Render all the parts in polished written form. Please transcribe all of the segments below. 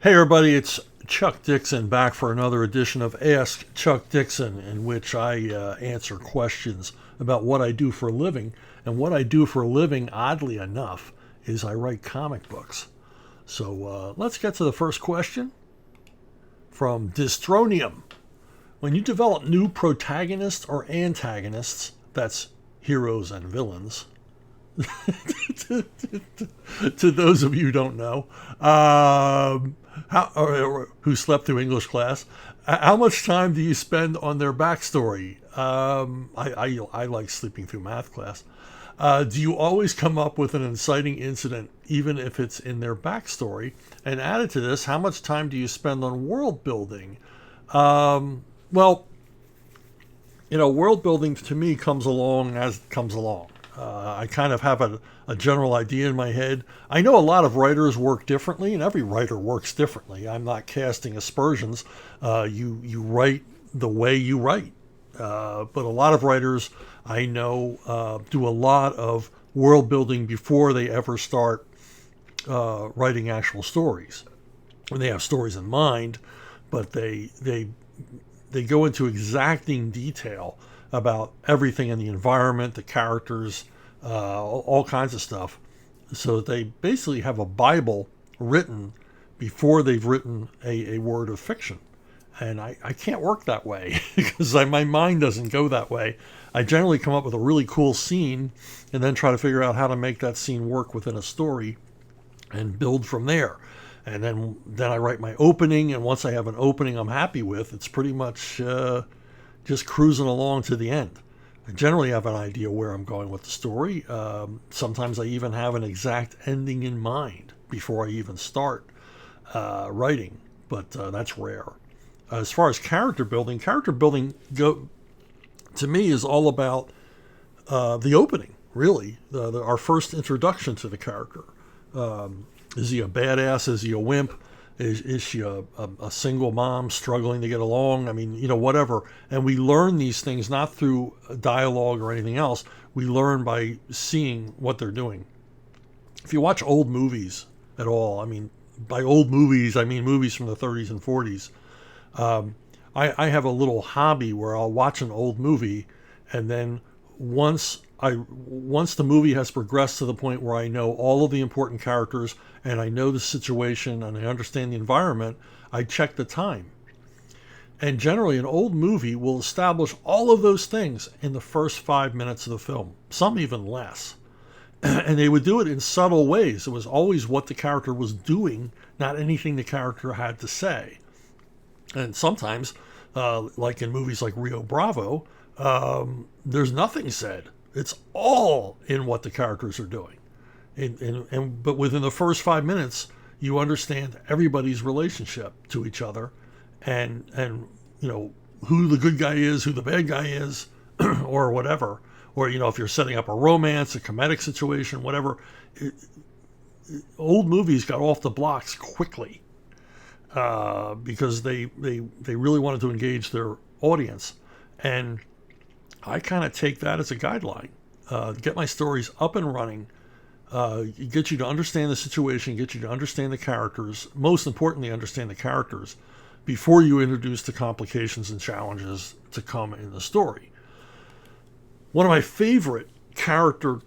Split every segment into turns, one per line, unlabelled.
Hey everybody, it's Chuck Dixon back for another edition of Ask Chuck Dixon, in which I answer questions about what I do for a living. And what I do for a living, oddly enough, is I write comic books. So let's get to the first question from Dystronium. When you develop new protagonists or antagonists, that's heroes and villains, to those of you who don't know, or who slept through English class, how much time do you spend on their backstory? I like sleeping through math class. Do you always come up with an inciting incident, even if it's in their backstory? And added to this, how much time do you spend on world building? Well, world building to me comes along as it comes along. I kind of have a general idea in my head. I know a lot of writers work differently, and every writer works differently. I'm not casting aspersions. You write the way you write. But a lot of writers I know do a lot of world building before they ever start writing actual stories. And they have stories in mind, but they go into exacting detail about everything in the environment, the characters, all kinds of stuff. So that they basically have a Bible written before they've written a word of fiction. And I can't work that way because my mind doesn't go that way. I generally come up with a really cool scene and then try to figure out how to make that scene work within a story and build from there. And then I write my opening, and once I have an opening I'm happy with, it's pretty much just cruising along to the end. I generally have an idea where I'm going with the story. Sometimes I even have an exact ending in mind before I even start writing, but that's rare. As far as character building to me is all about the opening, really. Our first introduction to the character. Is he a badass? Is he a wimp? Is she a single mom struggling to get along? I mean, whatever. And we learn these things not through dialogue or anything else. We learn by seeing what they're doing. If you watch old movies at all, I mean, by old movies, I mean movies from the 30s and 40s. I have a little hobby where I'll watch an old movie, and then once the movie has progressed to the point where I know all of the important characters and I know the situation and I understand the environment, I check the time. And generally an old movie will establish all of those things in the first 5 minutes of the film, some even less. And they would do it in subtle ways. It was always what the character was doing, not anything the character had to say. And sometimes, like in movies like Rio Bravo, there's nothing said. It's all in what the characters are doing. But within the first 5 minutes, you understand everybody's relationship to each other and who the good guy is, who the bad guy is, or whatever. Or, if you're setting up a romance, a comedic situation, whatever. Old movies got off the blocks quickly because they really wanted to engage their audience. And I kind of take that as a guideline. Get my stories up and running, get you to understand the situation, get you to understand the characters, most importantly, understand the characters before you introduce the complications and challenges to come in the story. One of my favorite character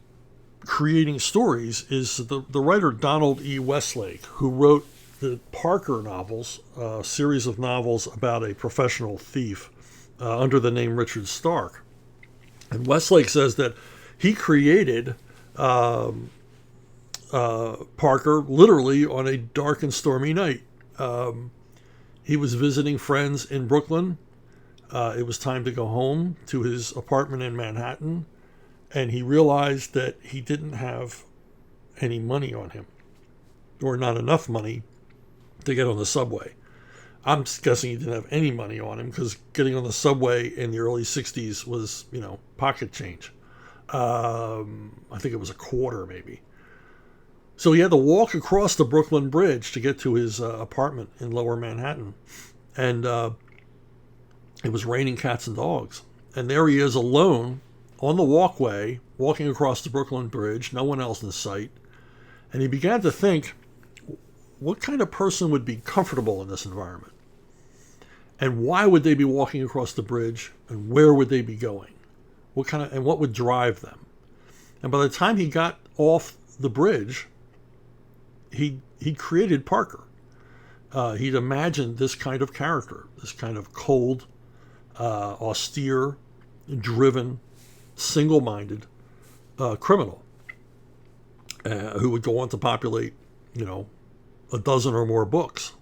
creating stories is the writer Donald E. Westlake, who wrote the Parker novels, a series of novels about a professional thief under the name Richard Stark. And Westlake says that he created Parker literally on a dark and stormy night. He was visiting friends in Brooklyn. It was time to go home to his apartment in Manhattan, and he realized that he didn't have any money on him, or not enough money to get on the subway. I'm guessing he didn't have any money on him because getting on the subway in the early 60s was, pocket change. I think it was a quarter maybe. So he had to walk across the Brooklyn Bridge to get to his apartment in Lower Manhattan. And it was raining cats and dogs. And there he is alone on the walkway, walking across the Brooklyn Bridge, no one else in sight. And he began to think, what kind of person would be comfortable in this environment? And why would they be walking across the bridge? And where would they be going? What would drive them? And by the time he got off the bridge, he created Parker. He'd imagined this kind of character, this kind of cold, austere, driven, single-minded criminal who would go on to populate, a dozen or more books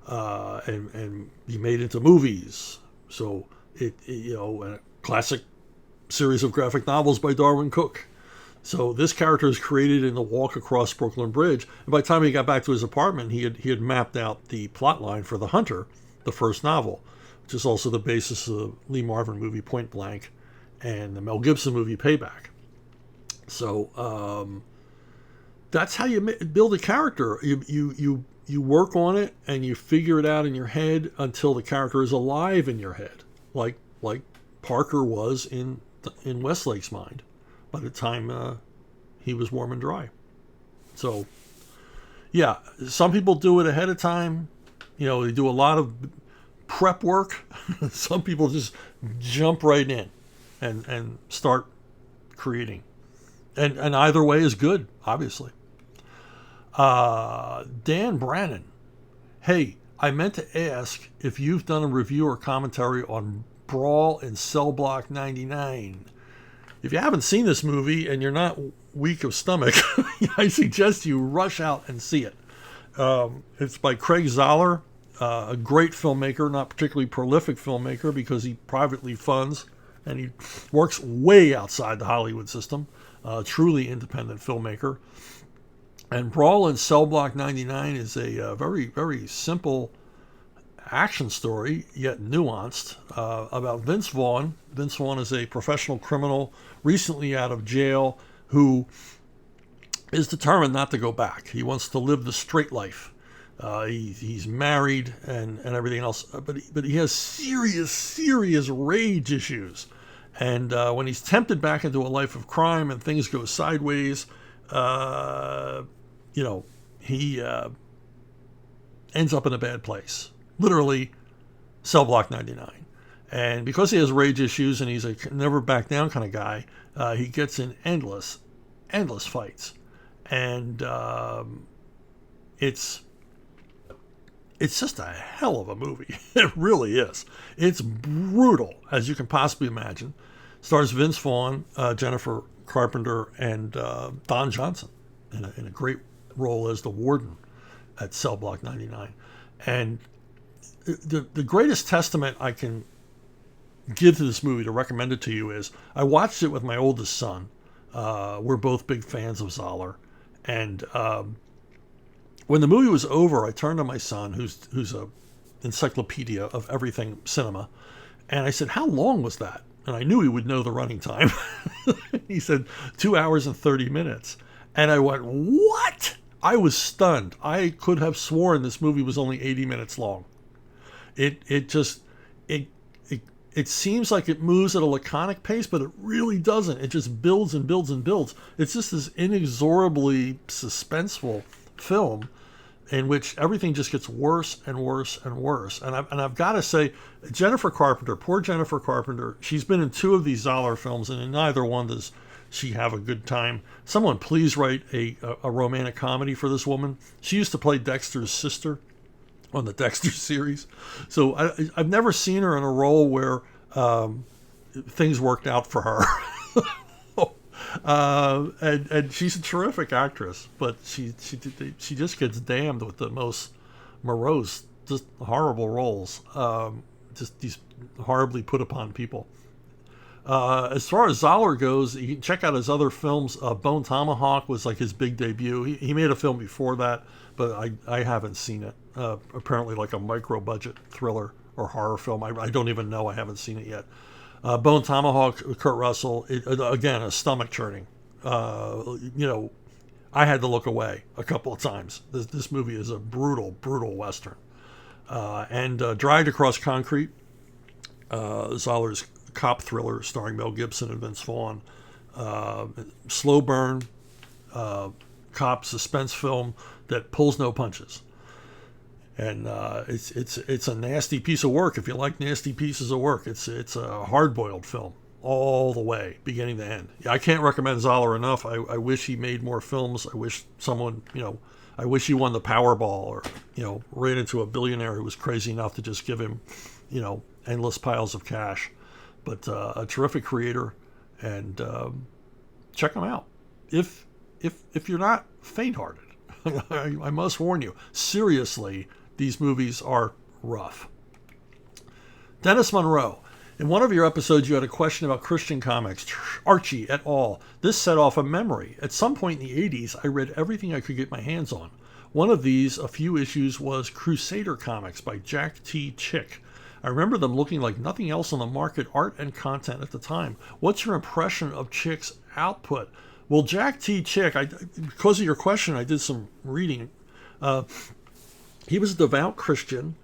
and be made into movies. So a classic series of graphic novels by Darwin Cook. So this character is created in the walk across Brooklyn Bridge. And by the time he got back to his apartment, he had mapped out the plot line for The Hunter, the first novel, which is also the basis of the Lee Marvin movie Point Blank and the Mel Gibson movie Payback. So that's how you build a character. You work on it and you figure it out in your head until the character is alive in your head, like Parker was in Westlake's mind by the time he was warm and dry. So, yeah, some people do it ahead of time. They do a lot of prep work. Some people just jump right in and start creating. And either way is good, obviously. Dan Brannon. Hey, I meant to ask if you've done a review or commentary on Brawl in Cell Block 99. If you haven't seen this movie and you're not weak of stomach, I suggest you rush out and see it. It's by Craig Zoller, a great filmmaker, not particularly prolific filmmaker because he privately funds and he works way outside the Hollywood system. Truly independent filmmaker. And Brawl in Cell Block 99 is a very, very simple action story, yet nuanced, about Vince Vaughn. Vince Vaughn is a professional criminal recently out of jail who is determined not to go back. He wants to live the straight life. He's married and everything else, but he has serious rage issues. And when he's tempted back into a life of crime and things go sideways, he ends up in a bad place. Literally, Cell Block 99. And because he has rage issues and he's a never back down kind of guy, he gets in endless fights. And it's just a hell of a movie. It really is. It's brutal, as you can possibly imagine. Stars Vince Vaughn, Jennifer Carpenter, and Don Johnson in a great role as the warden at Cell Block 99. And the greatest testament I can give to this movie to recommend it to you is I watched it with my oldest son. We're both big fans of Zoller. And when the movie was over, I turned to my son, who's a encyclopedia of everything cinema, and I said, "How long was that?" And I knew he would know the running time. He said 2 hours and 30 minutes. And I went, "What?" I was stunned. I could have sworn this movie was only 80 minutes long. It seems like it moves at a laconic pace, but it really doesn't. It just builds and builds and builds. It's just this inexorably suspenseful film in which everything just gets worse and worse and worse. And I've got to say, Jennifer Carpenter, poor Jennifer Carpenter, she's been in 2 of these Zoller films, and in neither one does she have a good time. Someone please write a romantic comedy for this woman. She used to play Dexter's sister on the Dexter series. So I've never seen her in a role where things worked out for her. And she's a terrific actress, but she just gets damned with the most morose, just horrible roles. Just these horribly put upon people. As far as Zoller goes, you can check out his other films. Bone Tomahawk was like his big debut. He made a film before that, but I haven't seen it. Apparently like a micro-budget thriller or horror film. I don't even know. I haven't seen it yet. Bone Tomahawk, Kurt Russell, again, a stomach churning. I had to look away a couple of times. This movie is a brutal Western. And Dragged Across Concrete, Zoller's cop thriller starring Mel Gibson and Vince Vaughn. Slow burn, cop suspense film that pulls no punches. And it's a nasty piece of work. If you like nasty pieces of work, it's a hard-boiled film all the way, beginning to end. I can't recommend Zoller enough. I wish he made more films. I wish someone, I wish he won the Powerball, or ran into a billionaire who was crazy enough to just give him, endless piles of cash. But a terrific creator, and check him out. If you're not faint-hearted, I must warn you. Seriously, these movies are rough. Dennis Monroe. In one of your episodes, you had a question about Christian comics, Archie et al. This set off a memory. At some point in the 80s, I read everything I could get my hands on. One of these, a few issues, was Crusader Comics by Jack T. Chick. I remember them looking like nothing else on the market, art and content at the time. What's your impression of Chick's output? Well, Jack T. Chick, because of your question, I did some reading. He was a devout Christian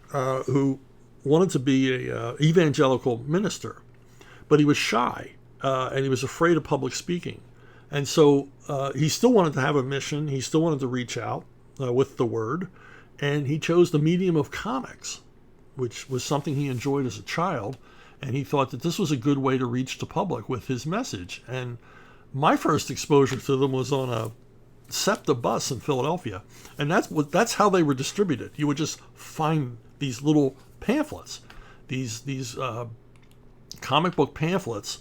who wanted to be a evangelical minister, but he was shy and he was afraid of public speaking. And so he still wanted to have a mission. He still wanted to reach out with the word, and he chose the medium of comics, which was something he enjoyed as a child. And he thought that this was a good way to reach the public with his message. And my first exposure to them was on a SEPTA bus in Philadelphia, and that's how they were distributed. You would just find these little pamphlets, these comic book pamphlets,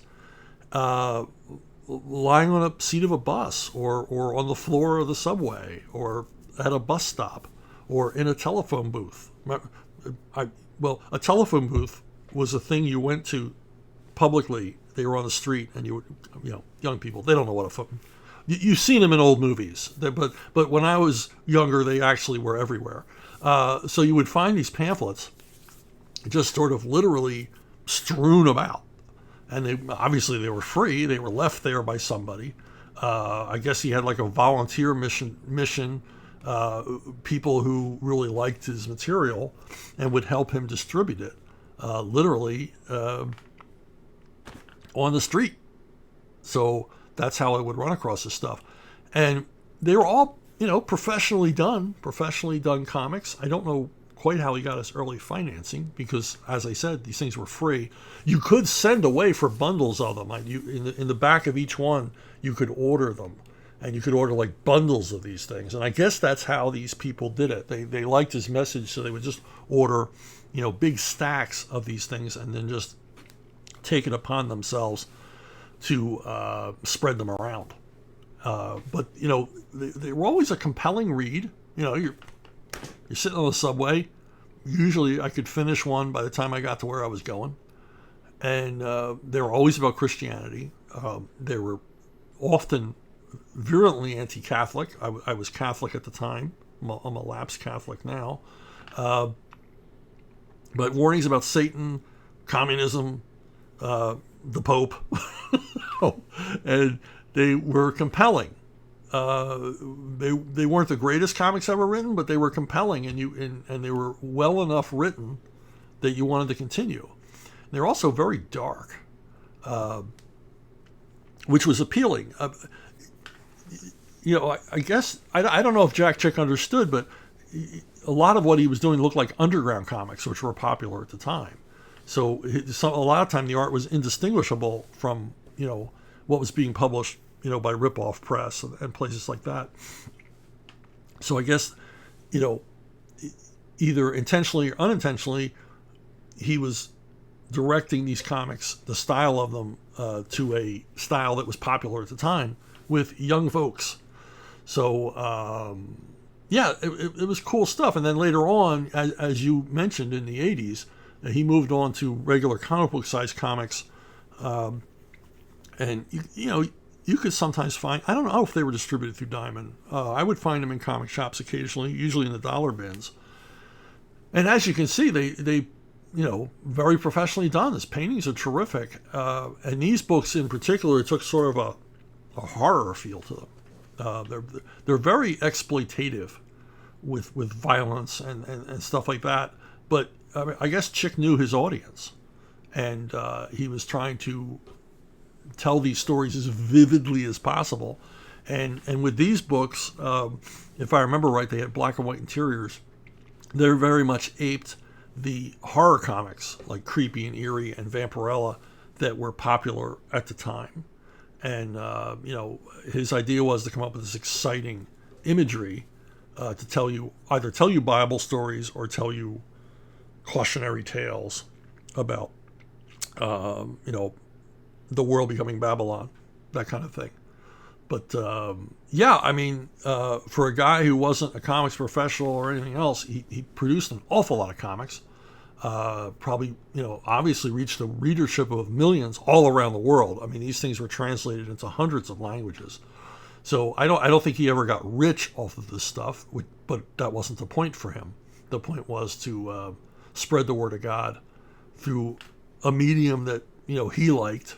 lying on a seat of a bus, or on the floor of the subway, or at a bus stop, or in a telephone booth. A telephone booth was a thing you went to publicly. They were on the street, and young people, they don't know what a phone. You've seen them in old movies, but when I was younger, they actually were everywhere. So you would find these pamphlets just sort of literally strewn about, and they were free. They were left there by somebody. I guess he had like a volunteer mission, people who really liked his material and would help him distribute it, literally on the street. So that's how I would run across this stuff. And they were all, professionally done comics. I don't know quite how he got his early financing, because, as I said, these things were free. You could send away for bundles of them. In the back of each one, you could order them. And you could order like bundles of these things. And I guess that's how these people did it. They liked his message, so they would just order, big stacks of these things, and then just take it upon themselves to spread them around. But they were always a compelling read. You're sitting on the subway. Usually I could finish one by the time I got to where I was going. And they were always about Christianity. They were often virulently anti-Catholic. I was Catholic at the time. I'm a lapsed Catholic now. But warnings about Satan, communism, the Pope, and they were compelling. They weren't the greatest comics ever written, but they were compelling, and they were well enough written that you wanted to continue. They're also very dark, which was appealing. I guess I don't know if Jack Chick understood, but a lot of what he was doing looked like underground comics, which were popular at the time. So a lot of time the art was indistinguishable from what was being published by Rip-Off Press and places like that. So I guess either intentionally or unintentionally, he was directing these comics, the style of them, to a style that was popular at the time with young folks. So it was cool stuff. And then later on, as you mentioned, in the 80s, he moved on to regular comic book size comics, and you could sometimes find, I don't know if they were distributed through Diamond. I would find them in comic shops occasionally, usually in the dollar bins. And as you can see, they very professionally done. His paintings are terrific, and these books in particular took sort of a horror feel to them. They're very exploitative with violence and stuff like that. But I guess Chick knew his audience, and he was trying to tell these stories as vividly as possible. And with these books, if I remember right, they had black and white interiors. They're very much aped the horror comics like Creepy and Eerie and Vampirella that were popular at the time. And, his idea was to come up with this exciting imagery to either tell you Bible stories or tell you cautionary tales about, the world becoming Babylon, that kind of thing. But, for a guy who wasn't a comics professional or anything else, he produced an awful lot of comics. Probably, obviously reached a readership of millions all around the world. I mean, these things were translated into hundreds of languages. So I don't think he ever got rich off of this stuff, but that wasn't the point for him. The point was to spread the word of God through a medium that, he liked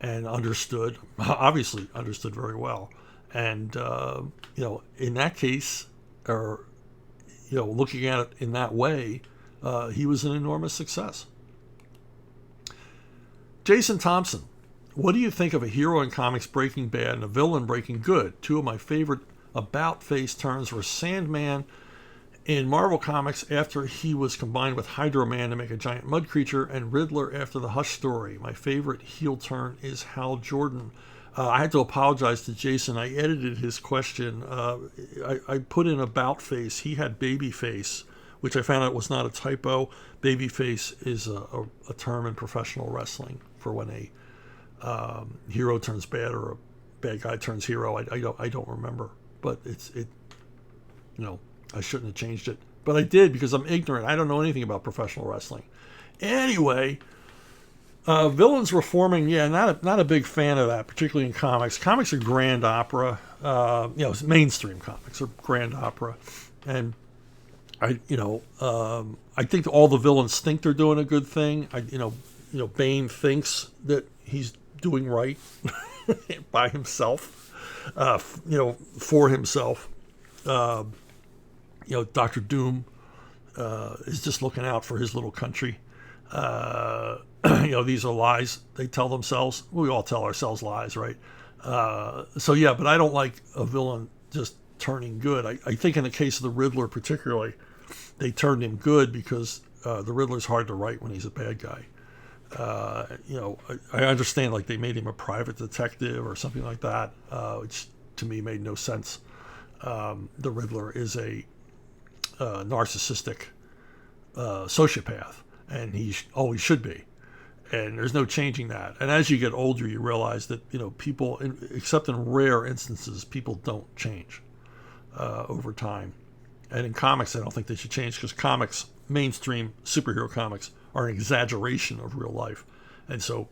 and understood, obviously understood very well. And, in that case, or, looking at it in that way, he was an enormous success. Jason Thompson, what do you think of a hero in comics breaking bad and a villain breaking good? Two of my favorite about-face turns were Sandman in Marvel Comics after he was combined with Hydro Man to make a giant mud creature, and Riddler after the Hush story. My favorite heel turn is Hal Jordan. I had to apologize to Jason. I edited his question. I put in about face. He had baby face, which I found out was not a typo. Babyface is a term in professional wrestling for when a hero turns bad or a bad guy turns hero. I don't remember, but I shouldn't have changed it, but I did because I'm ignorant. I don't know anything about professional wrestling. Anyway, villains reforming. Yeah, not a big fan of that, particularly in comics. Comics are grand opera. Mainstream comics are grand opera, and I think all the villains think they're doing a good thing. Bane thinks that he's doing right by himself, for himself. Dr. Doom is just looking out for his little country. These are lies they tell themselves. We all tell ourselves lies, right? But I don't like a villain just turning good. I think in the case of the Riddler particularly, they turned him good because the Riddler's hard to write when he's a bad guy. I understand like they made him a private detective or something like that, which to me made no sense. The Riddler is a narcissistic sociopath, and he always should be. And there's no changing that. And as you get older, you realize that, people, except in rare instances, people don't change over time. And in comics, I don't think they should change because comics, mainstream superhero comics, are an exaggeration of real life. And so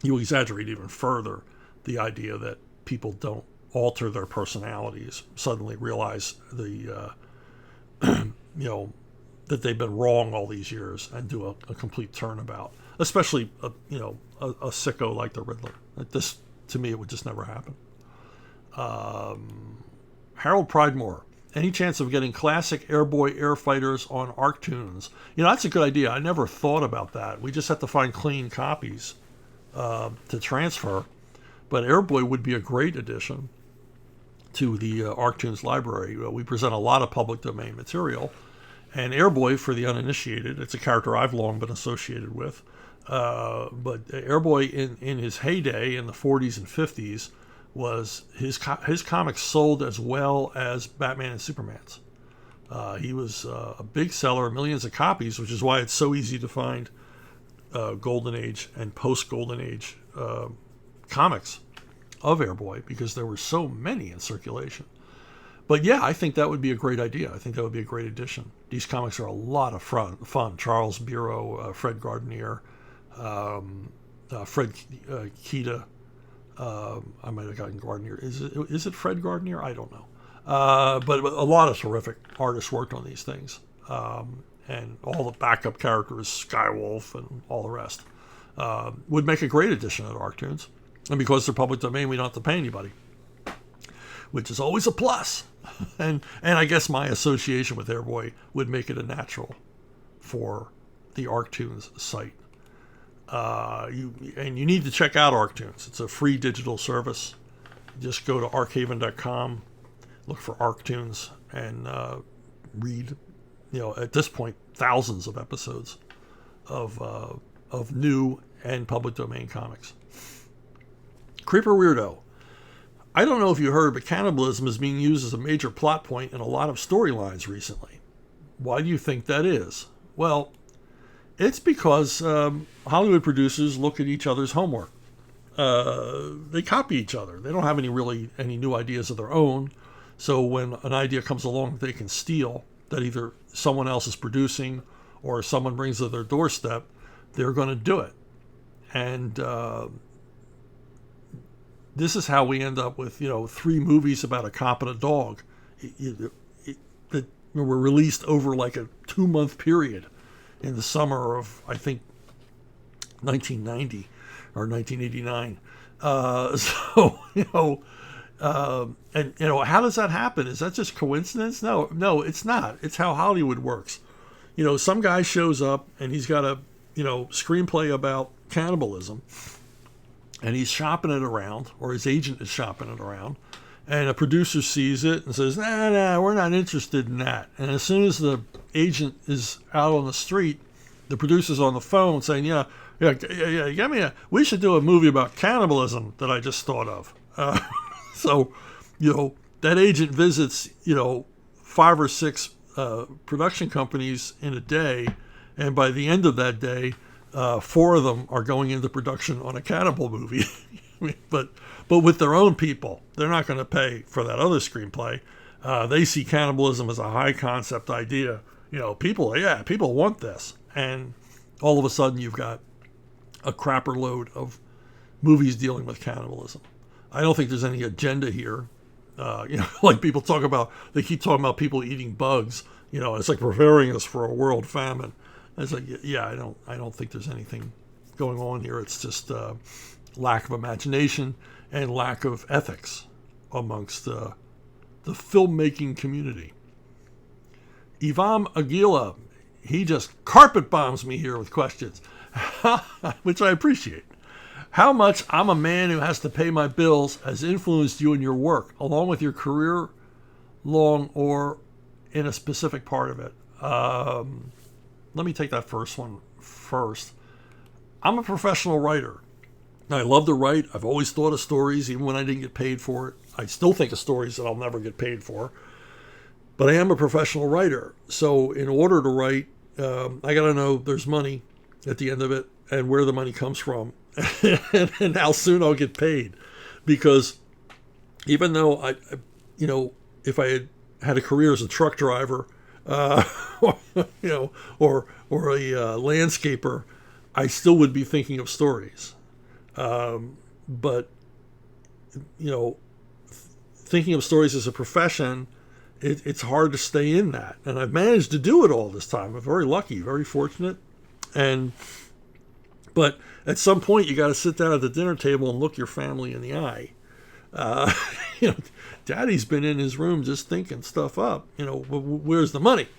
you exaggerate even further the idea that people don't alter their personalities, suddenly realize that they've been wrong all these years and do a complete turnabout. Especially, a sicko like the Riddler. This, to me, it would just never happen. Harold Pridemore. Any chance of getting classic Airboy Air Fighters on Arctoons? That's a good idea. I never thought about that. We just have to find clean copies to transfer. But Airboy would be a great addition to the Arctoons library. We present a lot of public domain material. And Airboy, for the uninitiated, it's a character I've long been associated with. But Airboy in his heyday in the 40s and 50s was his comics sold as well as Batman and Superman's. He was a big seller, millions of copies, which is why it's so easy to find Golden Age and post-Golden Age comics of Airboy because there were so many in circulation. But yeah, I think that would be a great idea. I think that would be a great addition. These comics are a lot of fun. Charles Bureau, Fred Gardner, Fred Kita. I might have gotten Gardner. Is it Fred Gardner? I don't know. But a lot of terrific artists worked on these things. And all the backup characters, Skywolf and all the rest, would make a great addition to Arctoons. And because they're public domain, we don't have to pay anybody, which is always a plus. And I guess my association with Airboy would make it a natural for the Arctoons site. You need to check out Arctoons. It's a free digital service. Just go to archaven.com, look for ArcTunes, and read, at this point, thousands of episodes of new and public domain comics. Creeper Weirdo. I don't know if you heard, but cannibalism is being used as a major plot point in a lot of storylines recently. Why do you think that is? Well, it's because Hollywood producers look at each other's homework. They copy each other. They don't have any new ideas of their own. So when an idea comes along that they can steal, that either someone else is producing or someone brings to their doorstep, they're going to do it. And this is how we end up with, 3 movies about a cop and a dog that were released over like a 2-month period in the summer of, I think, 1990 or 1989. How does that happen? Is that just coincidence? No, it's not. It's how Hollywood works. Some guy shows up and he's got a, screenplay about cannibalism, and he's shopping it around, or his agent is shopping it around, and a producer sees it and says, nah, we're not interested in that. And as soon as the agent is out on the street, the producer's on the phone saying, we should do a movie about cannibalism that I just thought of. So, that agent visits, 5 or 6 production companies in a day, and by the end of that day, 4 of them are going into production on a cannibal movie. but with their own people. They're not going to pay for that other screenplay. They see cannibalism as a high concept idea. People want this. And all of a sudden you've got a crapper load of movies dealing with cannibalism. I don't think there's any agenda here. Like people talk about, they keep talking about people eating bugs. It's like preparing us for a world famine. It's like, I don't think there's anything going on here. It's just lack of imagination and lack of ethics amongst the filmmaking community. Ivam Aguila, he just carpet bombs me here with questions, which I appreciate. How much I'm a man who has to pay my bills has influenced you in your work, along with your career, long or in a specific part of it? Let me take that first one first. I'm a professional writer. I love to write. I've always thought of stories, even when I didn't get paid for it. I still think of stories that I'll never get paid for. But I am a professional writer. So in order to write, I got to know there's money at the end of it and where the money comes from and how soon I'll get paid. Because even though if I had a career as a truck driver, or a landscaper, I still would be thinking of stories. But thinking of stories as a profession, it's hard to stay in that. And I've managed to do it all this time. I'm very lucky, very fortunate. But at some point, you got to sit down at the dinner table and look your family in the eye. Daddy's been in his room just thinking stuff up. Where's the money?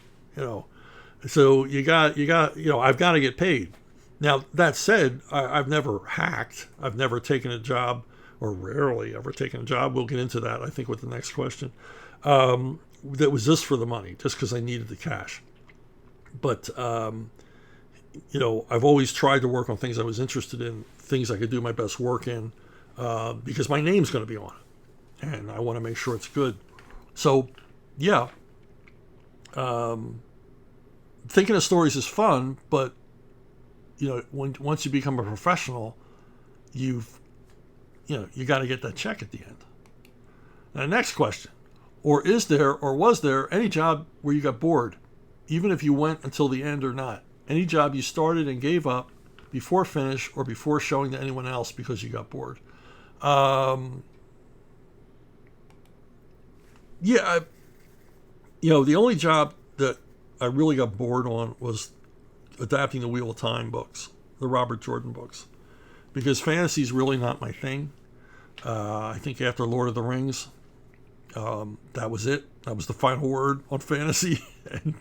So I've got to get paid. Now, that said, I've never hacked. I've never taken a job, or rarely ever taken a job. We'll get into that, I think, with the next question. That was just for the money, just because I needed the cash. But, I've always tried to work on things I was interested in, things I could do my best work in, because my name's going to be on it. And I want to make sure it's good. So, yeah. Thinking of stories is fun, but once you become a professional, you got to get that check at the end. Now, next question. Or is there, or was there, any job where you got bored, even if you went until the end or not? Any job you started and gave up before finish or before showing to anyone else because you got bored? The only job that I really got bored on was adapting the Wheel of Time books, the Robert Jordan books, because fantasy is really not my thing. I think after Lord of the Rings, that was it. That was the final word on fantasy. And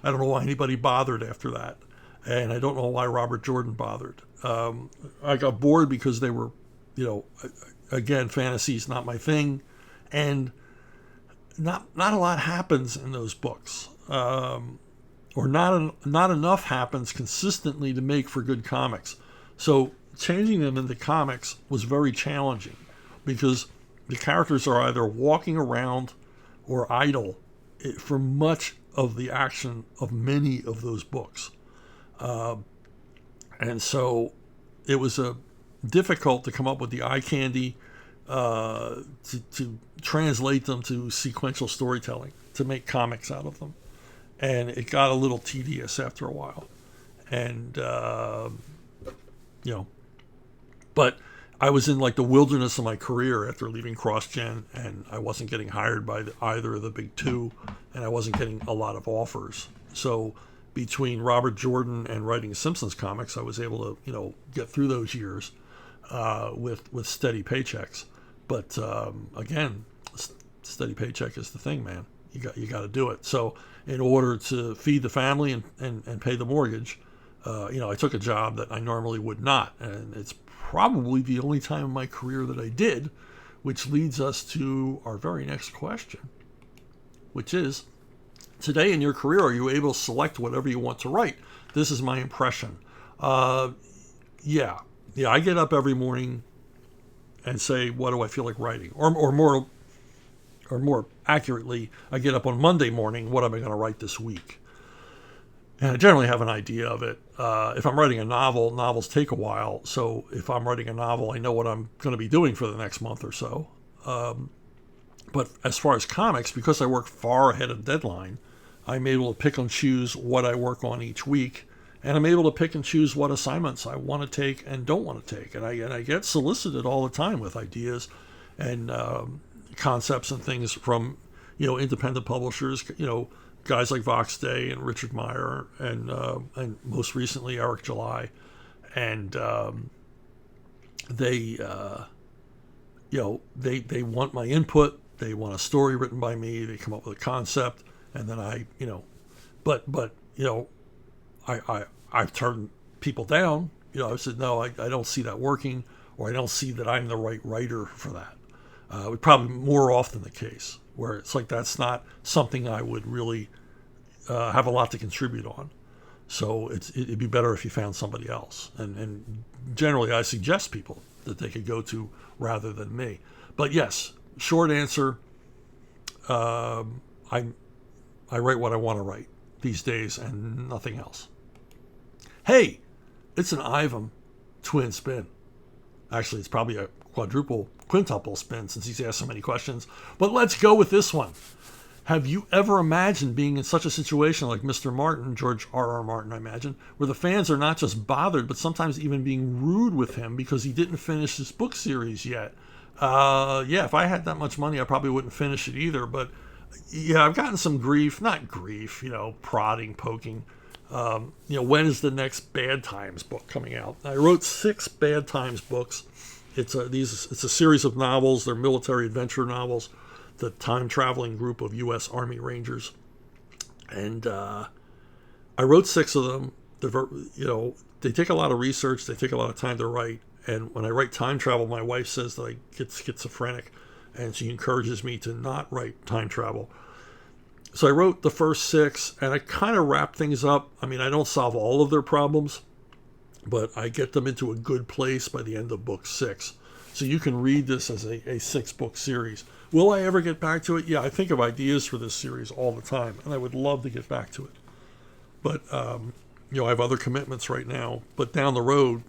I don't know why anybody bothered after that. And I don't know why Robert Jordan bothered. I got bored because they were, again, fantasy is not my thing, and not a lot happens in those books, or not enough happens consistently to make for good comics. So changing them into comics was very challenging because the characters are either walking around or idle for much of the action of many of those books. And so it was difficult to come up with the eye candy to translate them to sequential storytelling, to make comics out of them. And it got a little tedious after a while. And, but I was in like the wilderness of my career after leaving CrossGen, and I wasn't getting hired by either of the big two, and I wasn't getting a lot of offers. So between Robert Jordan and writing Simpsons comics, I was able to, get through those years with steady paychecks. But again, steady paycheck is the thing, man. You got to do it. So in order to feed the family and pay the mortgage, I took a job that I normally would not, and it's probably the only time in my career that I did, which leads us to our very next question, which is, today in your career, are you able to select whatever you want to write? This is my impression. Yeah, I get up every morning and say, what do I feel like writing? Or more accurately, I get up on Monday morning, what am I going to write this week? And I generally have an idea of it. If I'm writing a novel, novels take a while. So if I'm writing a novel, I know what I'm going to be doing for the next month or so. But as far as comics, because I work far ahead of deadline, I'm able to pick and choose what I work on each week. And I'm able to pick and choose what assignments I want to take and don't want to take. And I get solicited all the time with ideas and concepts and things from, independent publishers, guys like Vox Day and Richard Meyer and most recently Eric July. And they want my input. They want a story written by me. They come up with a concept, and then I've turned people down. I said, no, I don't see that working, or I don't see that I'm the right writer for that. Probably more often the case, where it's like that's not something I would really have a lot to contribute on. So it'd be better if you found somebody else. And generally, I suggest people that they could go to rather than me. But yes, short answer, I write what I want to write these days and nothing else. Hey, it's an Ivan twin spin. Actually, it's probably a quintuple spin since he's asked so many questions. But let's go with this one. Have you ever imagined being in such a situation like Mr. Martin, George R.R. Martin, I imagine, where the fans are not just bothered, but sometimes even being rude with him because he didn't finish his book series yet? Yeah, if I had that much money, I probably wouldn't finish it either. But yeah, I've gotten some grief, not grief, prodding, poking. When is the next Bad Times book coming out? I wrote 6 Bad Times books. It's a series of novels. They're military adventure novels. The time-traveling group of U.S. Army Rangers. And I wrote 6 of them. They take a lot of research. They take a lot of time to write. And when I write time travel, my wife says that I get schizophrenic, and she encourages me to not write time travel. So I wrote the first 6, and I kind of wrap things up. I mean, I don't solve all of their problems, but I get them into a good place by the end of book 6. So you can read this as a 6-book series. Will I ever get back to it? Yeah, I think of ideas for this series all the time, and I would love to get back to it. But, I have other commitments right now. But down the road,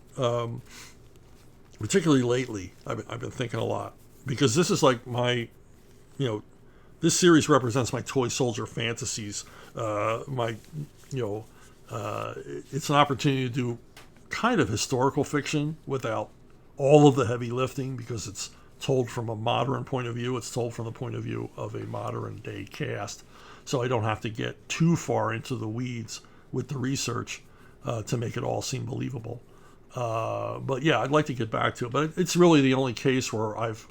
particularly lately, I've been thinking a lot. Because this is like my, this series represents my toy soldier fantasies. It's an opportunity to do kind of historical fiction without all of the heavy lifting, because it's told from a modern point of view. It's told from the point of view of a modern day cast. So I don't have to get too far into the weeds with the research to make it all seem believable. But yeah, I'd like to get back to it. But it's really the only case where I've,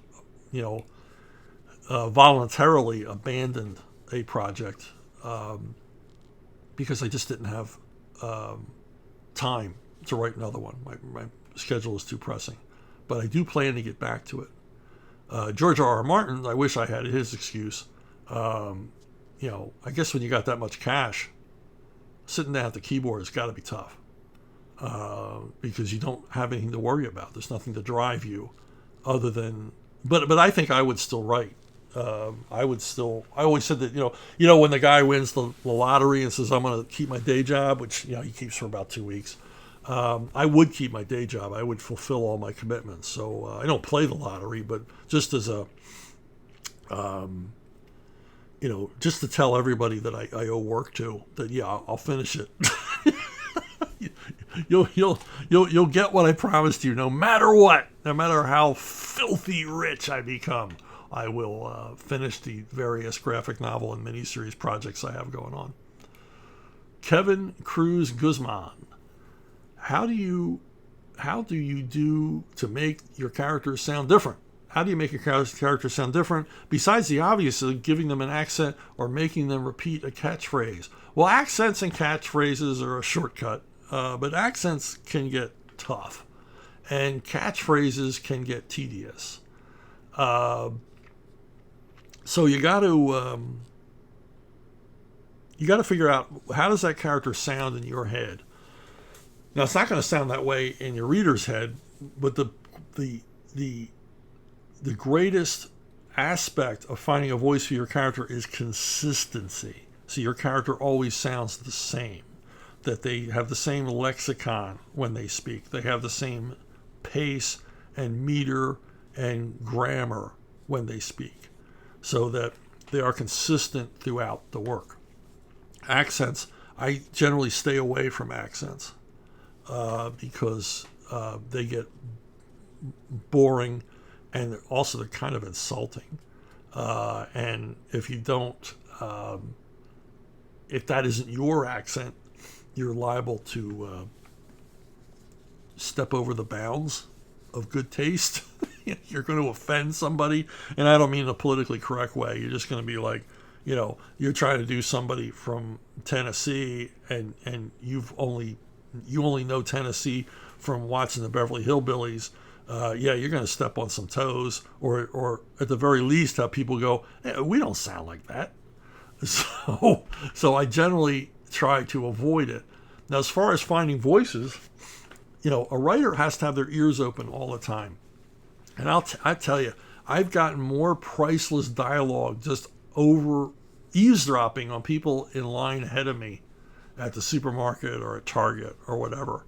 voluntarily abandoned a project because I just didn't have time to write another one. My schedule is too pressing. But I do plan to get back to it. George R. R. Martin, I wish I had his excuse. I guess when you got that much cash, sitting down at the keyboard has got to be tough, because you don't have anything to worry about. There's nothing to drive you other than, but I think I would still write. I always said that, when the guy wins the lottery and says, I'm going to keep my day job, which, he keeps for about 2 weeks. I would keep my day job. I would fulfill all my commitments. So I don't play the lottery, but just as a, just to tell everybody that I owe work to, that, I'll finish it. You'll get what I promised you, no matter what, no matter how filthy rich I become. I will finish the various graphic novel and miniseries projects I have going on. Kevin Cruz Guzman, how do you do to make your characters sound different? How do you make your character sound different besides the obvious of giving them an accent or making them repeat a catchphrase? Well, accents and catchphrases are a shortcut, but accents can get tough, and catchphrases can get tedious. So you got to figure out, how does that character sound in your head? Now, it's not going to sound that way in your reader's head, but the greatest aspect of finding a voice for your character is consistency. So your character always sounds the same, that they have the same lexicon when they speak. They have the same pace and meter and grammar when they speak, so that they are consistent throughout the work. Accents, I generally stay away from accents because they get boring, and also they're kind of insulting. And if you don't, if that isn't your accent, you're liable to step over the bounds of good taste. You're going to offend somebody, and I don't mean in a politically correct way. You're just going to be like, you're trying to do somebody from Tennessee, and you only know Tennessee from watching the Beverly Hillbillies. You're going to step on some toes, or at the very least have people go, we don't sound like that. So I generally try to avoid it. Now, as far as finding voices, a writer has to have their ears open all the time. And I tell you, I've gotten more priceless dialogue just over eavesdropping on people in line ahead of me at the supermarket or at Target or whatever.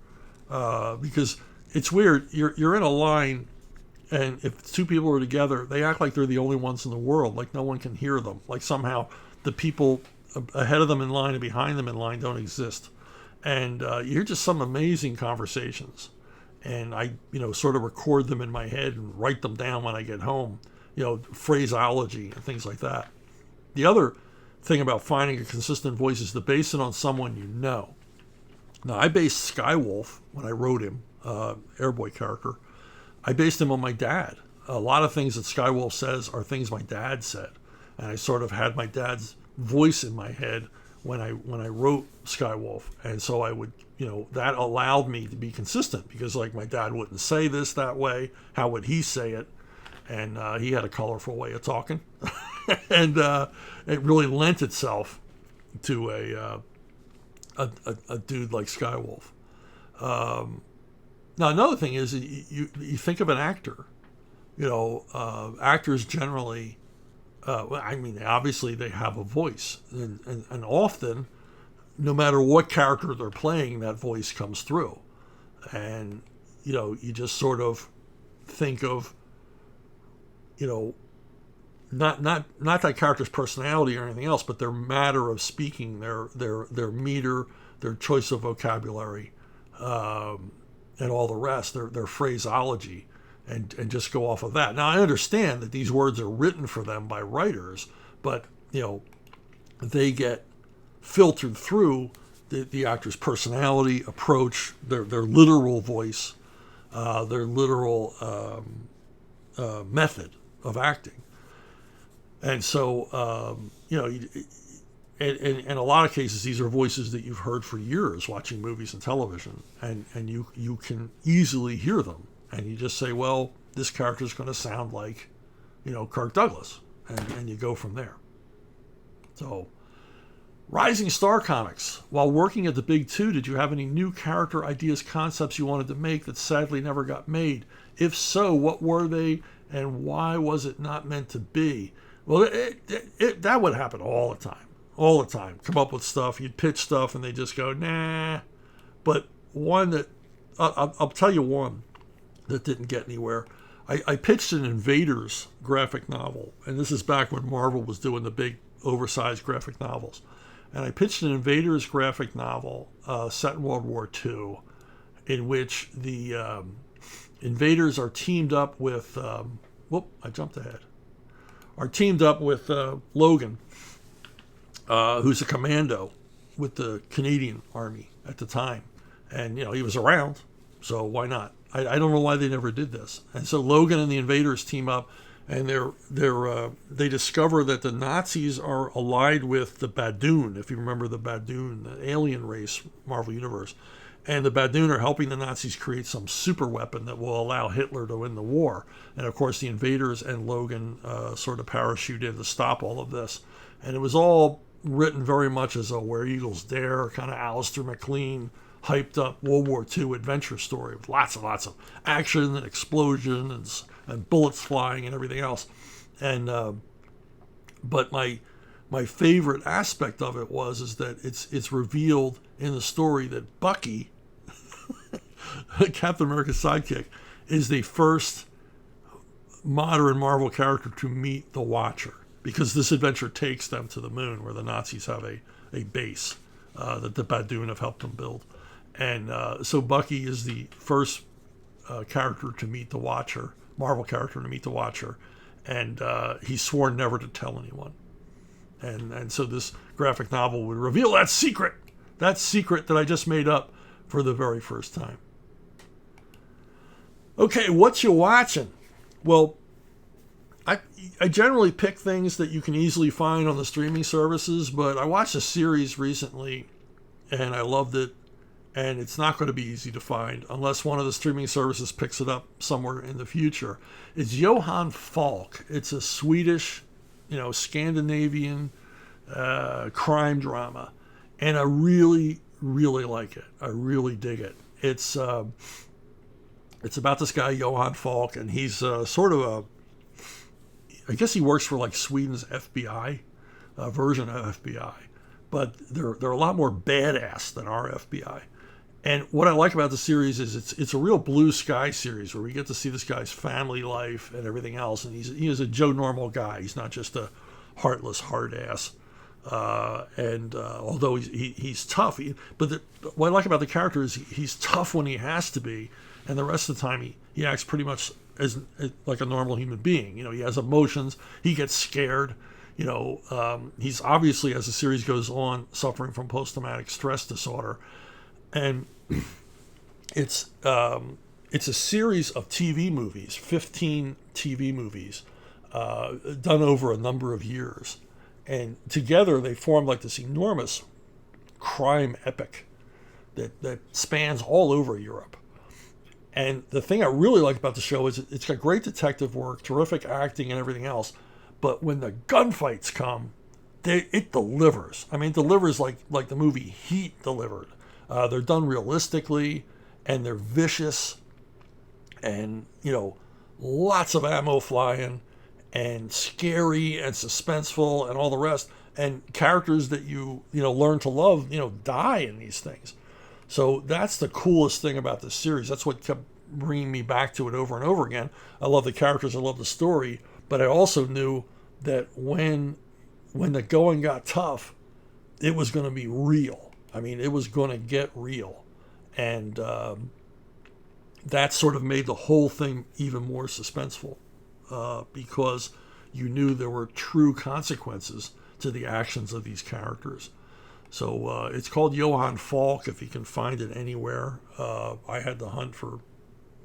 Because it's weird. You're in a line, and if two people are together, they act like they're the only ones in the world, like no one can hear them. Like somehow the people ahead of them in line and behind them in line don't exist. And you hear just some amazing conversations. And I, sort of record them in my head and write them down when I get home, phraseology and things like that. The other thing about finding a consistent voice is to base it on someone you know. Now, I based Skywolf, when I wrote him, Airboy character, I based him on my dad. A lot of things that Skywolf says are things my dad said. And I sort of had my dad's voice in my head when I wrote Skywolf. And so I would, that allowed me to be consistent, because like my dad wouldn't say this that way. How would he say it? And he had a colorful way of talking. And it really lent itself to a dude like Skywolf. Now, another thing is you think of an actor. Actors generally, obviously they have a voice, and often, no matter what character they're playing, that voice comes through. And, you just sort of think of, not that character's personality or anything else, but their matter of speaking, their meter, their choice of vocabulary, and all the rest, their phraseology, and just go off of that. Now, I understand that these words are written for them by writers, but, they get filtered through the actor's personality, approach, their literal voice, their literal method of acting. And so, in a lot of cases, these are voices that you've heard for years watching movies and television, and you can easily hear them. And you just say, well, this character is going to sound like Kirk Douglas, and you go from there. So, Rising Star Comics. While working at the Big Two, did you have any new character ideas, concepts you wanted to make that sadly never got made? If so, what were they, and why was it not meant to be? Well, that would happen all the time. All the time. Come up with stuff, you'd pitch stuff, and they just go, nah. But one that, I'll tell you one that didn't get anywhere. I pitched an Invaders graphic novel, and this is back when Marvel was doing the big oversized graphic novels. And I pitched an Invaders graphic novel set in World War II, in which the Invaders are teamed up with, I jumped ahead. Are teamed up with Logan, who's a commando with the Canadian Army at the time. And, he was around, so why not? I don't know why they never did this. And so Logan and the Invaders team up, and they discover that the Nazis are allied with the Badoon, if you remember the Badoon, the alien race, Marvel Universe. And the Badoon are helping the Nazis create some super weapon that will allow Hitler to win the war. And of course the Invaders and Logan sort of parachute in to stop all of this. And it was all written very much as a Where Eagles Dare, kind of Alistair McLean, hyped up World War II adventure story with lots and lots of action and explosion and bullets flying and everything else. And but my favorite aspect of it is that it's revealed in the story that Bucky, Captain America's sidekick, is the first modern Marvel character to meet the Watcher, because this adventure takes them to the moon where the Nazis have a base that the Badoon have helped them build. And so Bucky is the first character to meet the Watcher, Marvel character to meet the Watcher, and he's sworn never to tell anyone. And so this graphic novel would reveal that secret that I just made up for the very first time. Okay, what you watching? Well, I generally pick things that you can easily find on the streaming services, but I watched a series recently, and I loved it. And it's not going to be easy to find unless one of the streaming services picks it up somewhere in the future. It's Johan Falk. It's a Swedish, Scandinavian crime drama. And I really, really like it. I really dig it. It's about this guy, Johan Falk, and he's sort of I guess he works for like Sweden's FBI, version of FBI. But they're a lot more badass than our FBI. And what I like about the series is it's a real blue sky series where we get to see this guy's family life and everything else. And he is a Joe Normal guy. He's not just a heartless hard ass. Although he's tough, what I like about the character is he's tough when he has to be, and the rest of the time he acts pretty much as like a normal human being. He has emotions. He gets scared. He's obviously, as the series goes on, suffering from post-traumatic stress disorder. And it's a series of TV movies, 15 TV movies, done over a number of years. And together they form like this enormous crime epic that spans all over Europe. And the thing I really like about the show is it's got great detective work, terrific acting and everything else. But when the gunfights come, it delivers. I mean, it delivers like the movie Heat delivered. They're done realistically, and they're vicious, and lots of ammo flying, and scary and suspenseful, and all the rest. And characters that you learn to love, die in these things. So that's the coolest thing about this series. That's what kept bringing me back to it over and over again. I love the characters, I love the story, but I also knew that when the going got tough, it was going to be real. I mean, it was going to get real. And that sort of made the whole thing even more suspenseful because you knew there were true consequences to the actions of these characters. So it's called Johan Falk, if you can find it anywhere. I had to hunt for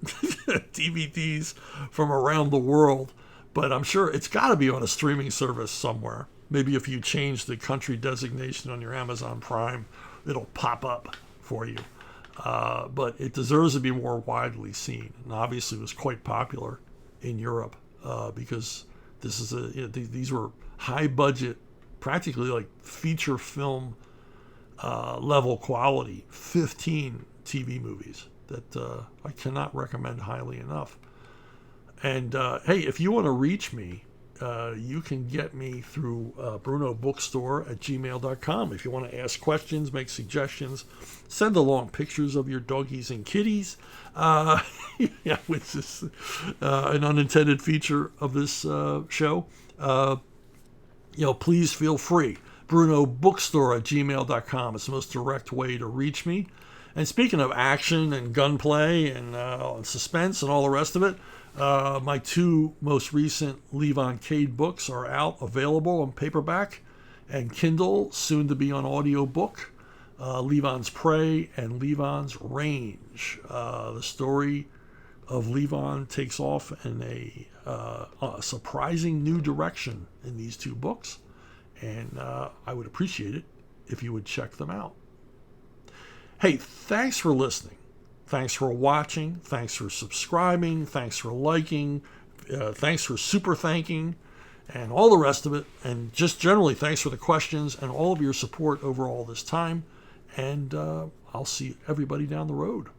DVDs from around the world, but I'm sure it's got to be on a streaming service somewhere. Maybe if you change the country designation on your Amazon Prime, it'll pop up for you. But it deserves to be more widely seen. And obviously it was quite popular in Europe because This is these were high budget, practically like feature film level quality, 15 TV movies that I cannot recommend highly enough. And hey, if you want to reach me, you can get me through brunobookstore@gmail.com. If you want to ask questions, make suggestions, send along pictures of your doggies and kitties, yeah, which is an unintended feature of this show. Please feel free. brunobookstore@gmail.com is the most direct way to reach me. And speaking of action and gunplay and suspense and all the rest of it, my 2 most recent Levon Cade books are out, available on paperback and Kindle, soon to be on audiobook. Levon's Prey and Levon's Range. The story of Levon takes off in a surprising new direction in these 2 books, and I would appreciate it if you would check them out. Hey, thanks for listening. Thanks for watching. Thanks for subscribing. Thanks for liking. Thanks for super thanking and all the rest of it. And just generally, thanks for the questions and all of your support over all this time. And I'll see everybody down the road.